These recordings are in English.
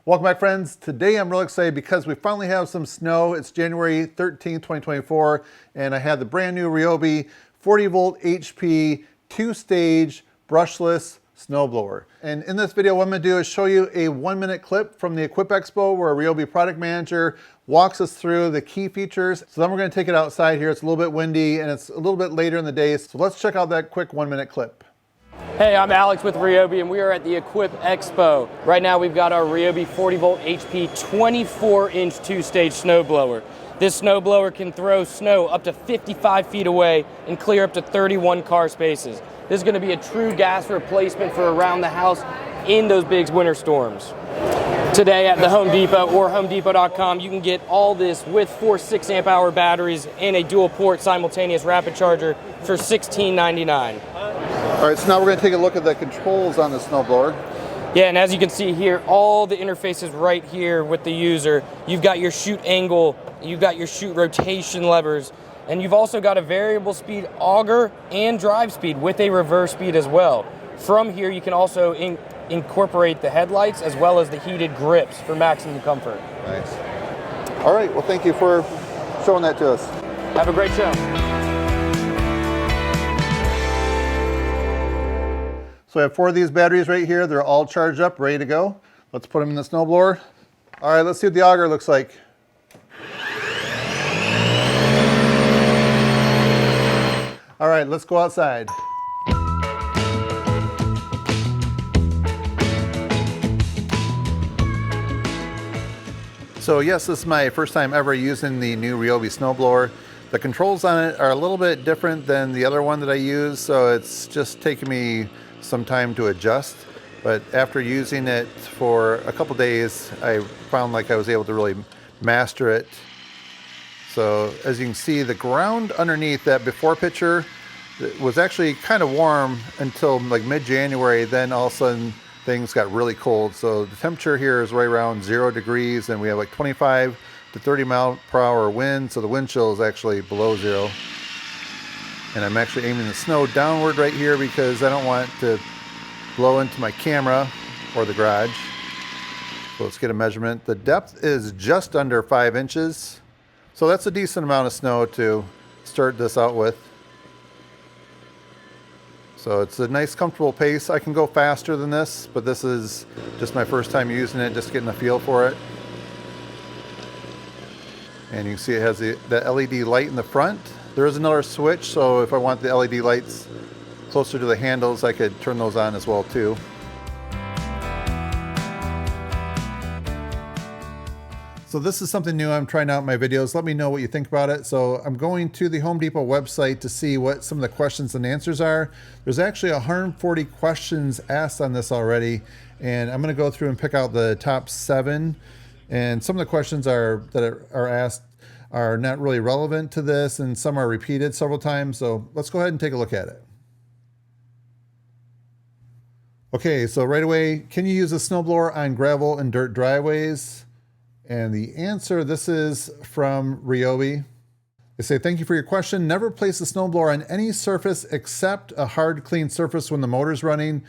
Welcome back, friends. Today I'm really excited because we finally have some snow. It's January 13th, 2024, and I have the brand new Ryobi 40 volt HP 2-stage brushless snowblower. And in this video, what I'm gonna do is show you a 1-minute clip from the Equip Expo where a Ryobi product manager walks us through the key features. So then we're gonna take it outside here. It's a little bit windy and it's a little bit later in the day. So let's check out that quick 1-minute clip. Hey, I'm Alex with Ryobi and we are at the Equip Expo. Right now we've got our Ryobi 40 volt HP 24-inch 2-stage snowblower. This snowblower can throw snow up to 55 feet away and clear up to 31 car spaces. This is going to be a true gas replacement for around the house in those big winter storms. Today at the Home Depot or homedepot.com, you can get all this with 4 6-amp hour batteries and a dual port simultaneous rapid charger for $16.99. All right, so now we're going to take a look at the controls on the snowblower. Yeah, and as you can see here, all the interfaces right here with the user. You've got your shoot angle, you've got your shoot rotation levers, and you've also got a variable speed auger and drive speed with a reverse speed as well. From here, you can also incorporate the headlights as well as the heated grips for maximum comfort. Nice. All right, well, thank you for showing that to us. Have a great show. So I have 4 of these batteries right here. They're all charged up, ready to go. Let's put them in the snowblower. All right, let's see what the auger looks like. All right, let's go outside. So yes, this is my first time ever using the new Ryobi snowblower. The controls on it are a little bit different than the other one that I use, so it's just taking me some time to adjust. But after using it for a couple days, I found like I was able to really master it. So as you can see, the ground underneath that before picture was actually kind of warm until like mid-January. Then all of a sudden things got really cold. So the temperature here is right around 0 degrees and we have like 25 to 30 mile per hour wind. So the wind chill is actually below 0. And I'm actually aiming the snow downward right here because I don't want it to blow into my camera or the garage. So let's get a measurement. The depth is just under 5 inches. So that's a decent amount of snow to start this out with. So it's a nice comfortable pace. I can go faster than this, but this is just my first time using it, just getting a feel for it. And you can see it has the LED light in the front. There is another switch, so if I want the LED lights closer to the handles, I could turn those on as well too. So this is something new I'm trying out in my videos. Let me know what you think about it. So I'm going to the Home Depot website to see what some of the questions and answers are. There's actually 140 questions asked on this already, and I'm going to go through and pick out the top 7. And some of the questions that are asked are not really relevant to this, and some are repeated several times. So let's go ahead and take a look at it. Okay, so right away, can you use a snowblower on gravel and dirt driveways? And the answer, this is from Ryobi. They say, thank you for your question. Never place a snowblower on any surface except a hard, clean surface when the motor's running.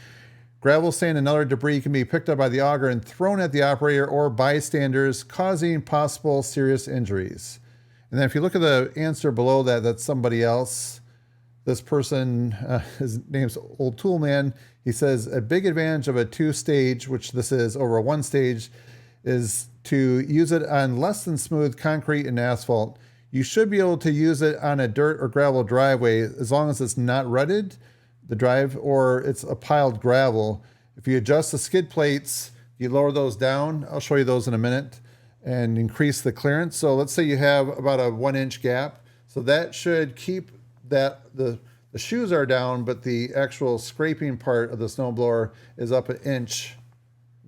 Gravel, sand, and other debris can be picked up by the auger and thrown at the operator or bystanders, causing possible serious injuries. And then if you look at the answer below that, that's somebody else. This person, his name's Old Toolman. He says, a big advantage of a 2-stage, which this is over a 1-stage, is to use it on less than smooth concrete and asphalt. You should be able to use it on a dirt or gravel driveway as long as it's not rutted, the drive, or it's a piled gravel. If you adjust the skid plates, you lower those down. I'll show you those in a minute, and increase the clearance. So let's say you have about a 1-inch gap. So that should keep that, the shoes are down, but the actual scraping part of the snowblower is up 1 inch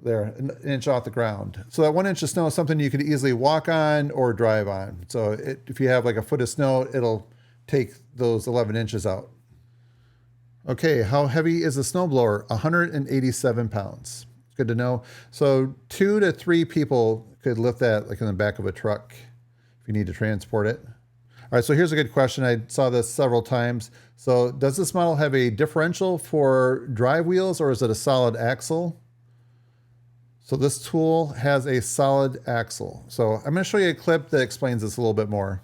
there, 1 inch off the ground. So that 1 inch of snow is something you could easily walk on or drive on. So if you have like a foot of snow, it'll take those 11 inches out. Okay, how heavy is the snowblower? 187 pounds. Good to know. So 2 to 3 people could lift that like in the back of a truck if you need to transport it. All right, so here's a good question. I saw this several times. So does this model have a differential for drive wheels or is it a solid axle? So this tool has a solid axle. So I'm going to show you a clip that explains this a little bit more.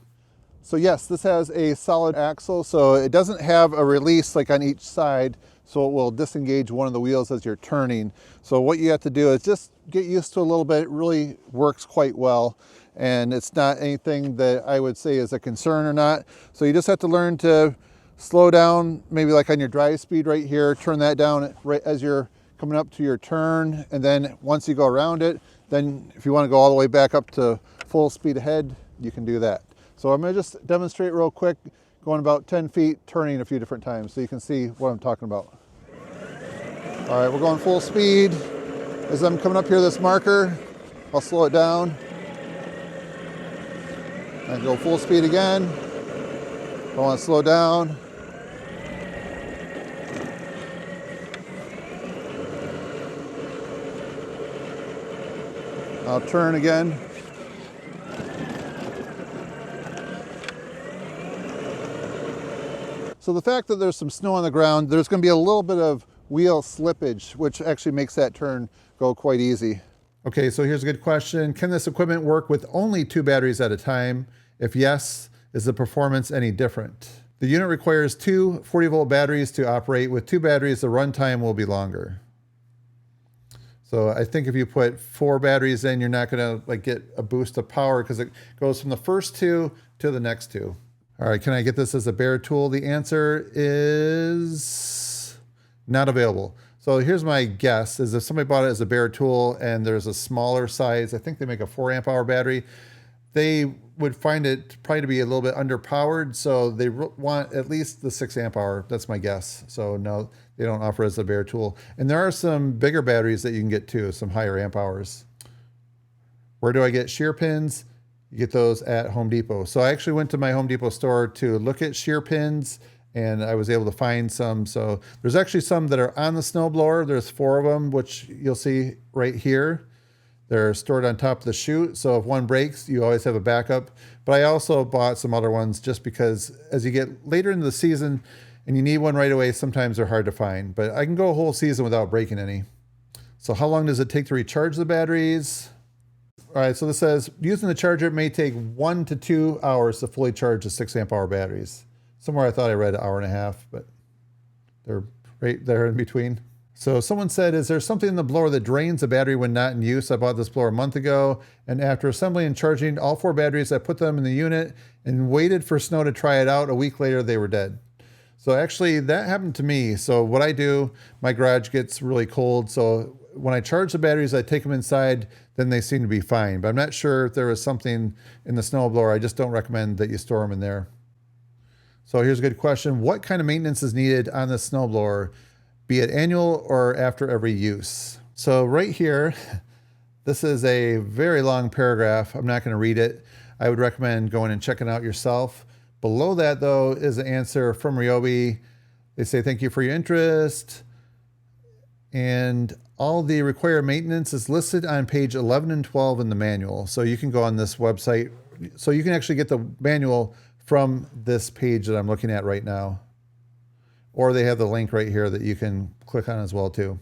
So yes, this has a solid axle, so it doesn't have a release like on each side, so it will disengage one of the wheels as you're turning. So what you have to do is just get used to a little bit. It really works quite well, and it's not anything that I would say is a concern or not. So you just have to learn to slow down, maybe like on your drive speed right here, turn that down right as you're coming up to your turn, and then once you go around it, then if you want to go all the way back up to full speed ahead, you can do that. So I'm going to just demonstrate real quick, going about 10 feet, turning a few different times so you can see what I'm talking about. All right, we're going full speed. As I'm coming up here this marker, I'll slow it down and go full speed again. I want to slow down. I'll turn again. So the fact that there's some snow on the ground, there's going to be a little bit of wheel slippage, which actually makes that turn go quite easy. Okay, so here's a good question. Can this equipment work with only 2 batteries at a time? If yes, is the performance any different? The unit requires 2 40-volt batteries to operate. With 2 batteries, the runtime will be longer. So I think if you put 4 batteries in, you're not going to get a boost of power because it goes from the first 2 to the next 2. All right, can I get this as a bare tool? The answer is not available. So here's my guess, is if somebody bought it as a bare tool and there's a smaller size, I think they make a 4 amp hour battery, they would find it probably to be a little bit underpowered. So they want at least the 6 amp hour. That's my guess. So no, they don't offer it as a bare tool. And there are some bigger batteries that you can get too, some higher amp hours. Where do I get shear pins? You get those at Home Depot. So I actually went to my Home Depot store to look at shear pins, and I was able to find some. So there's actually some that are on the snowblower. There's 4 of them, which you'll see right here. They're stored on top of the chute, so if one breaks, you always have a backup. But I also bought some other ones just because as you get later into the season and you need one right away, sometimes they're hard to find. But I can go a whole season without breaking any. So how long does it take to recharge the batteries? All right, so this says, using the charger, it may take 1 to 2 hours to fully charge the 6 amp hour batteries. Somewhere I thought I read 1.5 hours, but they're right there in between. So someone said, is there something in the blower that drains the battery when not in use? I bought this blower a month ago, and after assembling and charging all 4 batteries, I put them in the unit and waited for snow to try it out. A week later, they were dead. So actually that happened to me. So what I do, my garage gets really cold. So when I charge the batteries, I take them inside, then they seem to be fine. But I'm not sure if there was something in the snowblower. I just don't recommend that you store them in there. So here's a good question. What kind of maintenance is needed on the snowblower, be it annual or after every use? So right here, this is a very long paragraph. I'm not going to read it. I would recommend going and checking it out yourself. Below that, though, is an answer from Ryobi. They say, thank you for your interest. And all the required maintenance is listed on page 11 and 12 in the manual. So you can go on this website. So you can actually get the manual from this page that I'm looking at right now. Or they have the link right here that you can click on as well, too.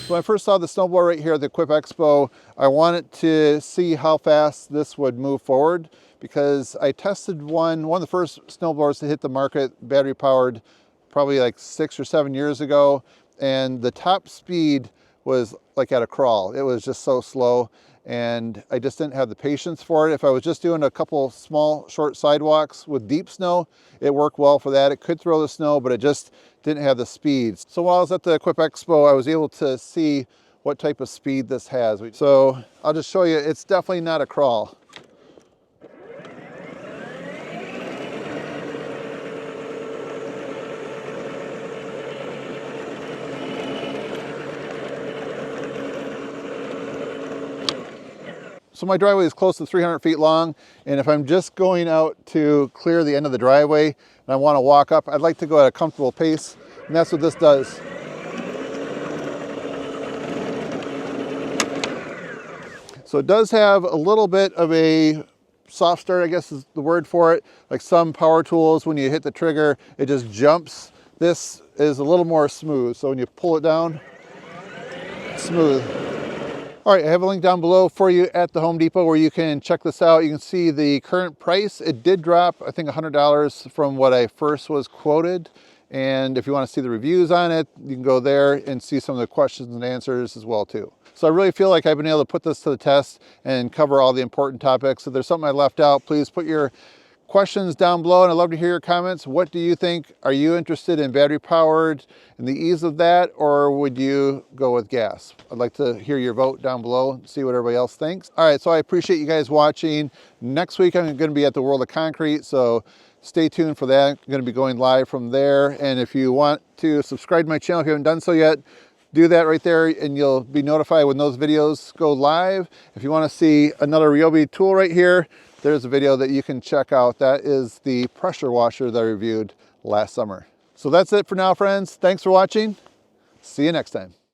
When I first saw the snowblower right here at the Equip Expo, I wanted to see how fast this would move forward because I tested one of the first snowblowers to hit the market, battery powered, probably like 6 or 7 years ago. And the top speed was like at a crawl. It was just so slow. And I just didn't have the patience for it. If I was just doing a couple small short sidewalks with deep snow, it worked well for that. It could throw the snow, but it just didn't have the speeds. So while I was at the Equip Expo, I was able to see what type of speed this has. So I'll just show you, it's definitely not a crawl. So my driveway is close to 300 feet long, and if I'm just going out to clear the end of the driveway and I want to walk up, I'd like to go at a comfortable pace, and that's what this does. So it does have a little bit of a soft start, I guess is the word for it. Like some power tools, when you hit the trigger, it just jumps. This is a little more smooth. So when you pull it down, it's smooth. All right, I have a link down below for you at the Home Depot where you can check this out. You can see the current price. It did drop, I think, $100 from what I first was quoted. And if you want to see the reviews on it, you can go there and see some of the questions and answers as well too. So I really feel like I've been able to put this to the test and cover all the important topics. If there's something I left out, please put your questions down below, and I'd love to hear your comments. What do you think? Are you interested in battery powered and the ease of that, or would you go with gas? I'd like to hear your vote down below and see what everybody else thinks. All right, so I appreciate you guys watching. Next week, I'm going to be at the World of Concrete, so stay tuned for that. I'm going to be going live from there. And if you want to subscribe to my channel, if you haven't done so yet, do that right there and you'll be notified when those videos go live. If you want to see another Ryobi tool right here, there's a video that you can check out. That is the pressure washer that I reviewed last summer. So that's it for now, friends. Thanks for watching. See you next time.